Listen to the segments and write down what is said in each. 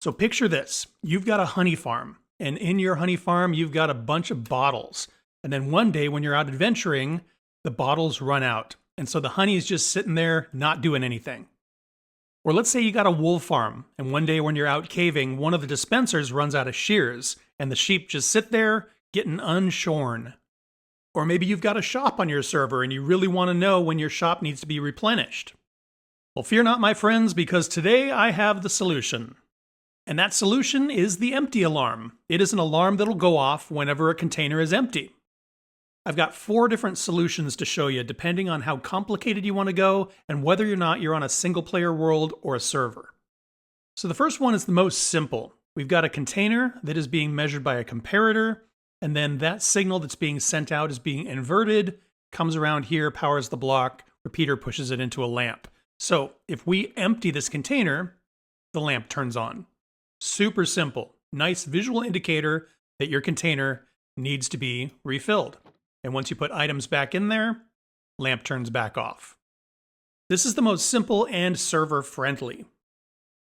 So picture this. You've got a honey farm, and in your honey farm, you've got a bunch of bottles. And then one day when you're out adventuring, the bottles run out. And so the honey is just sitting there, not doing anything. Or let's say you got a wool farm, and one day when you're out caving, one of the dispensers runs out of shears, and the sheep just sit there getting unshorn. Or maybe you've got a shop on your server, and you really want to know when your shop needs to be replenished. Well, fear not, my friends, because today I have the solution. And that solution is the empty alarm. It is an alarm that'll go off whenever a container is empty. I've got 4 different solutions to show you depending on how complicated you want to go and whether or not you're on a single player world or a server. So the first one is the most simple. We've got a container that is being measured by a comparator, and then that signal that's being sent out is being inverted, comes around here, powers the block, repeater pushes it into a lamp. So if we empty this container, the lamp turns on. Super simple. Nice visual indicator that your container needs to be refilled. And once you put items back in there, lamp turns back off. This is the most simple and server friendly.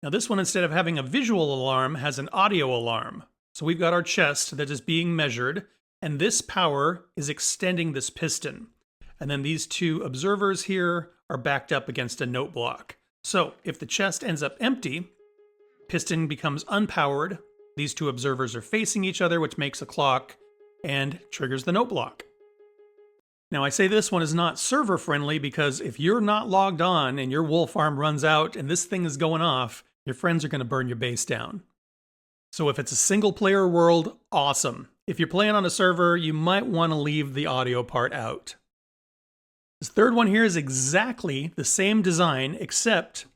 Now this one, instead of having a visual alarm, has an audio alarm. So we've got our chest that is being measured, and this power is extending this piston. And then these 2 observers here are backed up against a note block. So if the chest ends up empty, piston becomes unpowered, these 2 observers are facing each other, which makes a clock and triggers the note block. Now I say this one is not server friendly because if you're not logged on and your wool farm runs out and this thing is going off, your friends are going to burn your base down. So if it's a single player world, awesome. If you're playing on a server, you might want to leave the audio part out. This third one here is exactly the same design, except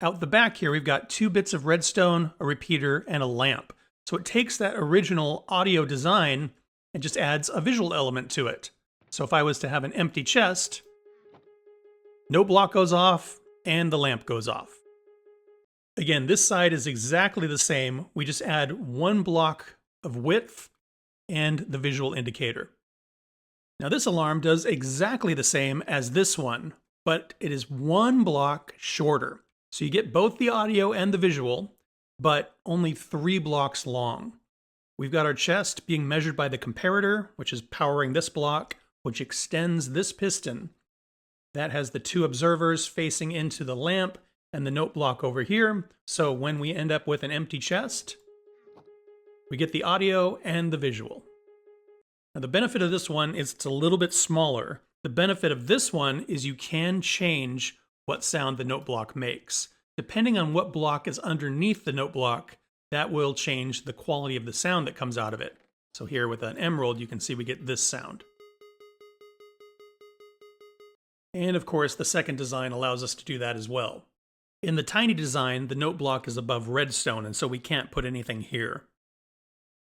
out the back here we've got 2 bits of redstone, a repeater, and a lamp. So it takes that original audio design and just adds a visual element to it. So if I was to have an empty chest, no block goes off and the lamp goes off. Again, this side is exactly the same. We just add 1 block of width and the visual indicator. Now this alarm does exactly the same as this one, but it is 1 block shorter. So you get both the audio and the visual, but only 3 blocks long. We've got our chest being measured by the comparator, which is powering this block, which extends this piston. That has the 2 observers facing into the lamp and the note block over here. So when we end up with an empty chest, we get the audio and the visual. Now the benefit of this one is it's a little bit smaller. The benefit of this one is you can change what sound the note block makes. Depending on what block is underneath the note block, that will change the quality of the sound that comes out of it. So here with an emerald, you can see we get this sound. And of course, the second design allows us to do that as well. In the tiny design, the note block is above redstone, and so we can't put anything here.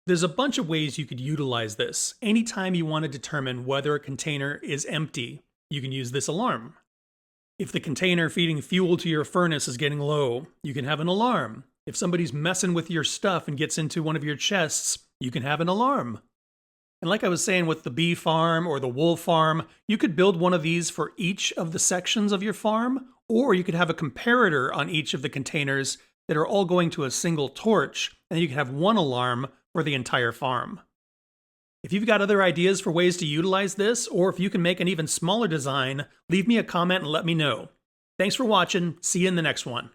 There's a bunch of ways you could utilize this. Anytime you want to determine whether a container is empty, you can use this alarm. If the container feeding fuel to your furnace is getting low, you can have an alarm. If somebody's messing with your stuff and gets into one of your chests, you can have an alarm. And like I was saying with the bee farm or the wool farm, you could build one of these for each of the sections of your farm, or you could have a comparator on each of the containers that are all going to a single torch, and you could have 1 alarm for the entire farm. If you've got other ideas for ways to utilize this, or if you can make an even smaller design, leave me a comment and let me know. Thanks for watching. See you in the next one.